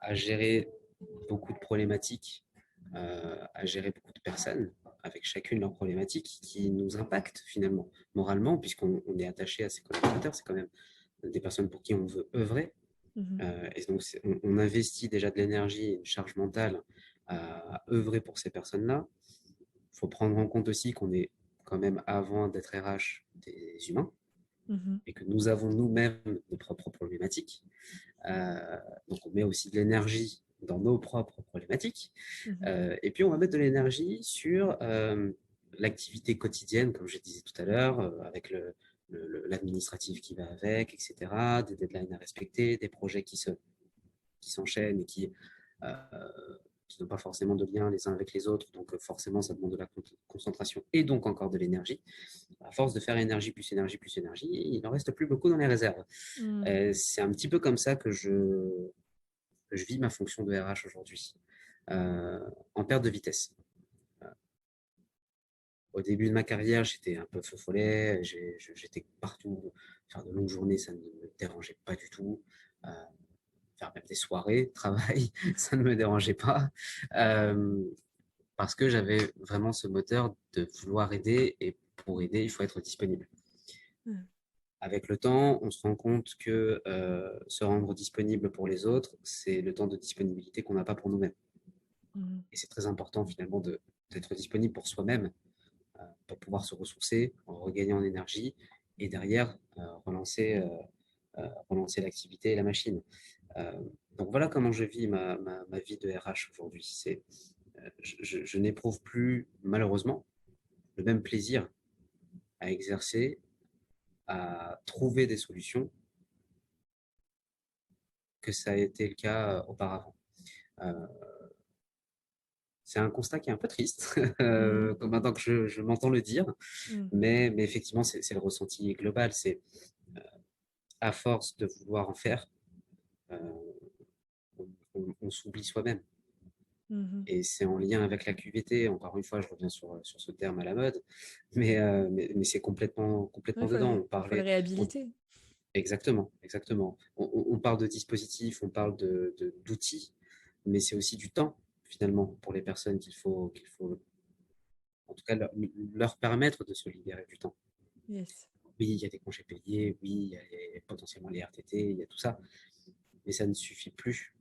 à gérer beaucoup de problématiques, à gérer beaucoup de personnes avec chacune leurs problématiques qui nous impactent finalement moralement, puisqu'on est attaché à ses collaborateurs, c'est quand même des personnes pour qui on veut œuvrer. Mhm. Et donc, on investit déjà de l'énergie et une charge mentale à œuvrer pour ces personnes-là. Il faut prendre en compte aussi qu'on est quand même, avant d'être RH, des humains Mhm. et que nous avons nous-mêmes nos propres problématiques. Euh, donc, on met aussi de l'énergie dans nos propres problématiques. Mhm. Et puis, on va mettre de l'énergie sur l'activité quotidienne, comme je disais tout à l'heure, avec l'administratif qui va avec, etc., des deadlines à respecter, des projets qui s'enchaînent et euh, qui n'ont pas forcément de lien les uns avec les autres. Donc, forcément, ça demande de la concentration et donc encore de l'énergie. À force de faire énergie plus énergie plus énergie, il n'en reste plus beaucoup dans les réserves. Mhm. C'est un petit peu comme ça que je vis ma fonction de RH aujourd'hui, en perte de vitesse. Au début de ma carrière, j'étais un peu feu follet, j'étais partout. Faire de longues journées, ça ne me dérangeait pas du tout. Euh, Faire même des soirées, travail, ça ne me dérangeait pas. Euh, Parce que j'avais vraiment ce moteur de vouloir aider, et pour aider, il faut être disponible. Mhm. Avec le temps, on se rend compte que se rendre disponible pour les autres, c'est le temps de disponibilité qu'on n'a pas pour nous-mêmes. Mhm. Et c'est très important finalement d'être disponible pour soi-même, pour pouvoir se ressourcer, en regagner en énergie et derrière relancer l'activité et la machine. Euh, donc voilà comment je vis ma vie de RH aujourd'hui. Je n'éprouve plus malheureusement le même plaisir à exercer, à trouver des solutions que ça a été le cas auparavant. Euh, c'est un constat qui est un peu triste, Mhm. comme maintenant que je m'entends le dire, Mhm. mais effectivement, c'est le ressenti global. C'est à force de vouloir en faire, euh, on s'oublie soi-même. Mhm. Et c'est en lien avec la QVT. Encore une fois, je reviens sur ce terme à la mode, mais c'est Ouais, complètement dedans. faut le réhabiliter. Exactement, exactement. On parle de dispositifs, on parle d'outils, mais c'est aussi du temps, finalement, pour les personnes qu'il faut en tout cas, leur permettre de se libérer du temps. Yes. Oui, il y a des congés payés, oui, il y a potentiellement les RTT, il y a tout ça, mais ça ne suffit plus